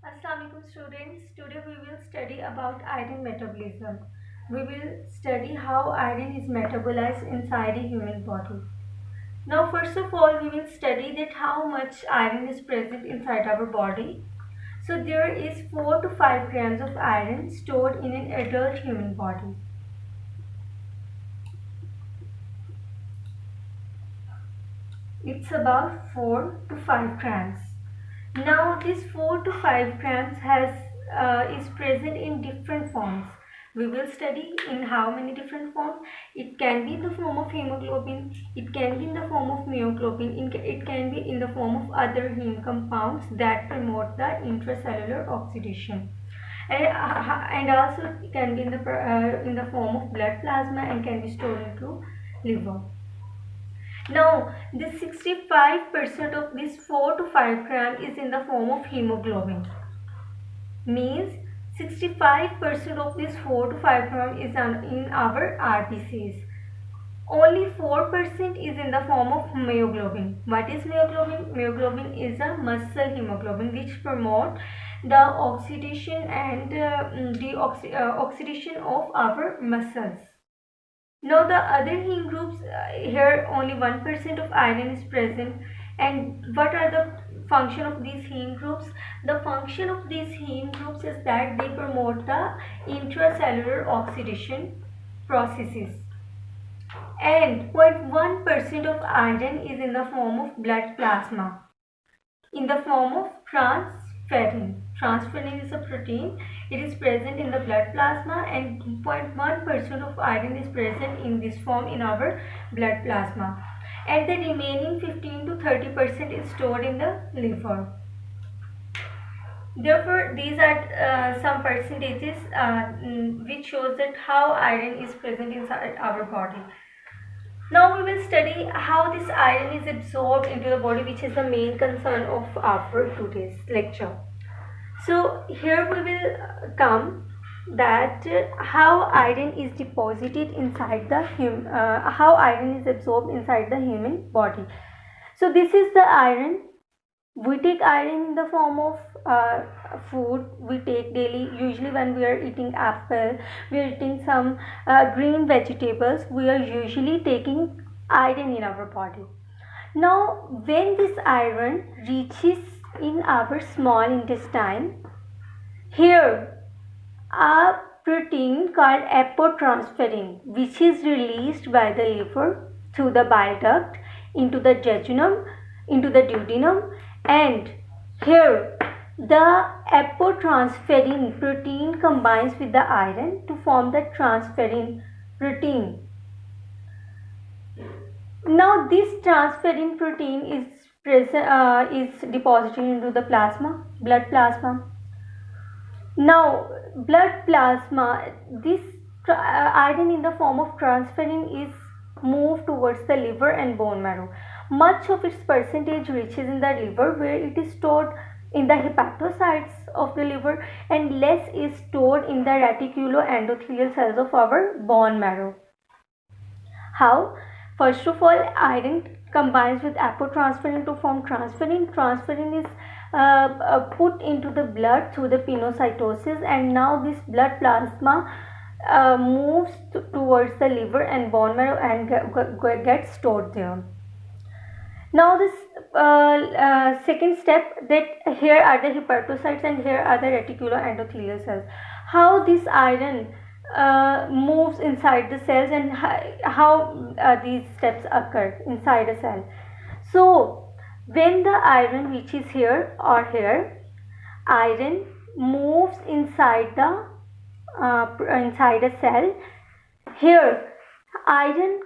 Assalamualaikum students. Today we will study about iron metabolism. We will study how iron is metabolized inside a human body. Now first of all we will study that how much iron is present inside our body. So there is 4 to 5 grams of iron stored in an adult human body. It's about 4 to 5 grams. Now this 4 to 5 grams is present in different forms. We will study in how many different forms. It can be in the form of hemoglobin, it can be in the form of myoglobin, it can be in the form of other heme compounds that promote the intracellular oxidation. And also it can be in the form of blood plasma and can be stored into liver. Now, this 65% of this 4 to 5 gram is in the form of hemoglobin. Means 65% of this 4 to 5 gram is in our RBCs. Only 4% is in the form of myoglobin. What is myoglobin? Myoglobin is a muscle hemoglobin which promote the oxidation and oxidation of our muscles. Now the other heme groups, here only 1% of iron is present. And what are the function of these heme groups? The function of these heme groups is that they promote the intracellular oxidation processes. And 0.1% of iron is in the form of blood plasma, in the form of transferrin. Transferrin is a protein. It is present in the blood plasma and 0.1% of iron is present in this form in our blood plasma. And the remaining 15 to 30% is stored in the liver. Therefore, these are some percentages which shows that how iron is present inside our body. Now we will study how this iron is absorbed into the body, which is the main concern of our today's lecture. So here we will come that how iron is deposited inside the how iron is absorbed inside the human body. So this is the iron. We take iron in the form of food we take daily. Usually when we are eating apple, we are eating some green vegetables, we are usually taking iron in our body. Now when this iron reaches in our small intestine, here a protein called apotransferrin, which is released by the liver through the bile duct into the jejunum, into the duodenum, and here the apotransferrin protein combines with the iron to form the transferrin protein. Now this transferrin protein is deposited into the plasma, blood plasma. Now blood plasma, this iron in the form of transferrin is moved towards the liver and bone marrow. Much of its percentage reaches in the liver, where it is stored in the hepatocytes of the liver, and less is stored in the reticuloendothelial cells of our bone marrow. How? First of all, iron combines with apotransferrin to form transferrin. Transferrin is put into the blood through the pinocytosis, and now this blood plasma moves towards the liver and bone marrow and gets stored there. Now this second step, that here are the hepatocytes and here are the reticuloendothelial cells. How this iron moves inside the cells and how these steps occur inside a cell. So when the iron reaches here or here, iron moves inside the inside a cell. Here iron